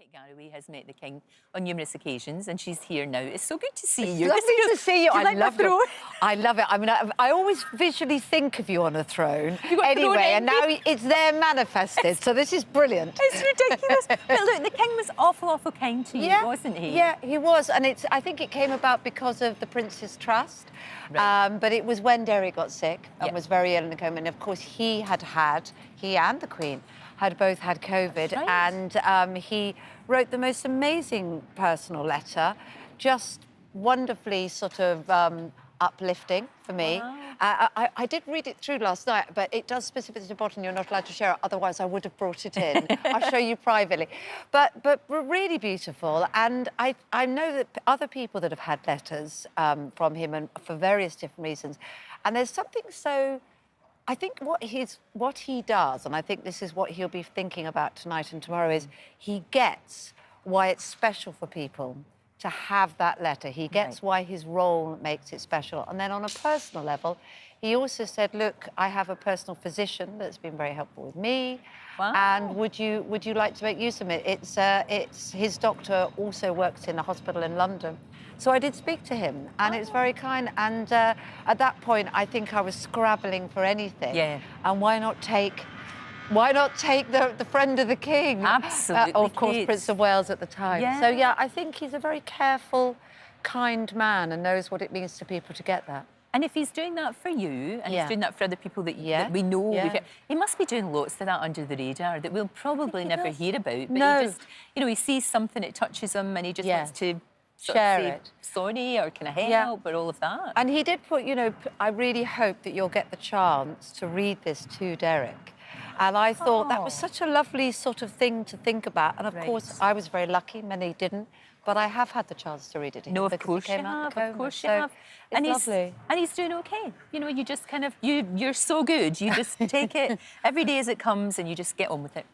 Kate Garraway has met the King on numerous occasions, and she's here now. It's so good to see you. Lovely to see you. I love it. I love it. I mean, I always visually think of you on a throne. Anyway, and now it's there manifested. So this is brilliant. It's ridiculous. But look, the King was awful kind to you, wasn't he? Yeah, he was. And I think it came about because of the Prince's Trust. Right. But it was when Derry got sick and was very ill in the coma. And of course, he and the Queen had both had COVID. Right. And he wrote the most amazing personal letter, just wonderfully sort of uplifting for me. Wow. I did read it through last night, but it does specifically to bottom. You're not allowed to share it, otherwise I would have brought it in. I'll show you privately. But really beautiful. And I know that other people that have had letters from him, and for various different reasons. And there's something so... I think what he does, and I think this is what he'll be thinking about tonight and tomorrow, is he gets why it's special for people to have that letter. He gets why his role makes it special. And then on a personal level, he also said, look, I have a personal physician that's been very helpful with me. Wow. And would you like to make use of it? It's his doctor also works in a hospital in London. So I did speak to him, and it's very kind. And at that point, I think I was scrabbling for anything. Yeah. And why not take the friend of the King? Absolutely. Of course, Prince of Wales at the time. Yeah. So, yeah, I think he's a very careful, kind man and knows what it means to people to get that. And if he's doing that for you, and he's doing that for other people that we know, he must be doing lots of that under the radar that we'll probably never hear about. But he just, he sees something, it touches him, and he just wants to share it. Sorry, or can I help, or all of that. And he did put, I really hope that you'll get the chance to read this to Derek. And I thought that was such a lovely sort of thing to think about. And of course, I was very lucky, many didn't. But I have had the chance to read it to him. No, of course you have, of course you have. And lovely. And he's doing okay. You just kind of, you're so good. You just take it every day as it comes and you just get on with it.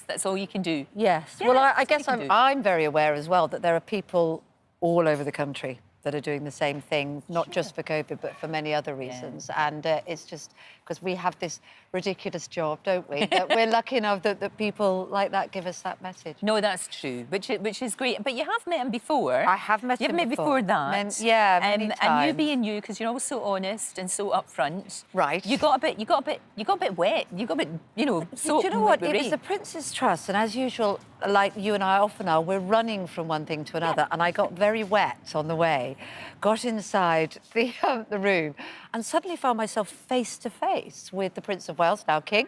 That's all you can do. Yes. Yeah, well, I guess I'm very aware as well that there are people all over the country that are doing the same thing, not just for COVID, but for many other reasons. And it's just because we have this ridiculous job, don't we? That we're lucky enough that people like that give us that message. No, that's true, which is great. But you have met him before. I have met him before. You've met before that. Many times. And you being you, because you're always so honest and so upfront. Right. You got a bit wet. You got a bit, so. Do you know what? It was the Prince's Trust, and as usual, like you and I often are, we're running from one thing to another, and I got very wet on the way, got inside the room, and suddenly found myself face to face with the Prince of Wales, now King,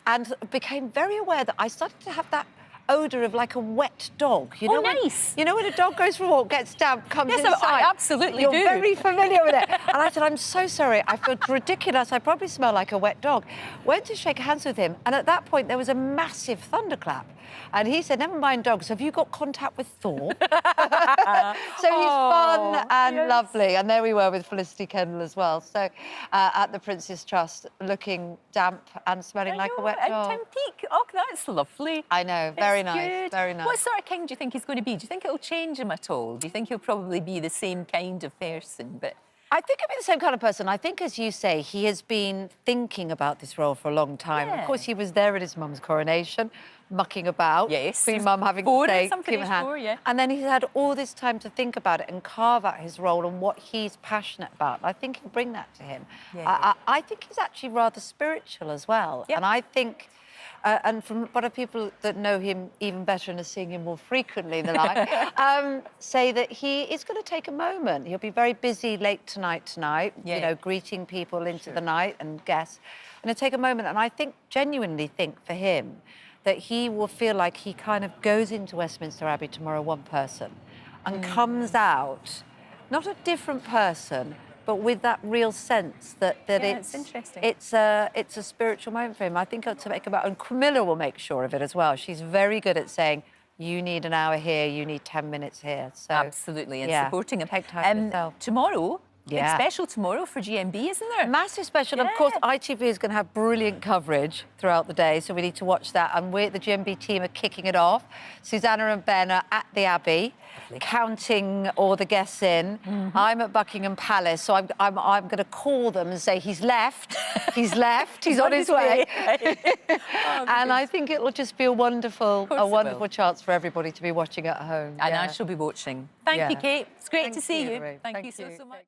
and became very aware that I started to have that odour of like a wet dog. You know, nice. When a dog goes for a walk, gets damp, comes inside. Yes, I absolutely do. You're very familiar with it. And I said, I'm so sorry. I feel ridiculous. I probably smell like a wet dog. Went to shake hands with him, and at that point there was a massive thunderclap. And he said, never mind dogs, have you got contact with Thor? So he's fun and lovely. And there we were with Felicity Kendall as well. So at the Prince's Trust, looking damp and smelling like a wet dog. And Peak, that's lovely. I know, very nice, very nice. What sort of king do you think he's going to be? Do you think it'll change him at all? Do you think he'll probably be the same kind of person? But I think he'll be the same kind of person. I think, as you say, he has been thinking about this role for a long time. Of course, he was there at his mum's coronation, mucking about. Yes. Queen Mum having to say, give a hand. And then he's had all this time to think about it and carve out his role and what he's passionate about. I think he'll bring that to him. Yeah. I think he's actually rather spiritual as well. Yep. And I think... and from what are people that know him even better and are seeing him more frequently than I, say that he is going to take a moment. He'll be very busy late tonight, greeting people into the night and guests. And he'll take a moment, and I genuinely think for him that he will feel like he kind of goes into Westminster Abbey tomorrow one person and comes out, not a different person, but with that real sense that it's interesting. It's a spiritual moment for him. I think to make about, and Camilla will make sure of it as well. She's very good at saying, you need an hour here, you need 10 minutes here. So absolutely, and supporting him. Take time for yourself. Tomorrow, Big special tomorrow for GMB, isn't there? Massive special. Of course, ITV is going to have brilliant coverage throughout the day, so we need to watch that. And the GMB team are kicking it off. Susanna and Ben are at the Abbey, counting all the guests in. I'm at Buckingham Palace, so I'm going to call them and say, he's left, he's on his way. And I think it will just be a wonderful chance for everybody to be watching at home. And I shall be watching. Thank you, Kate. It's great to see you. Thank you so much.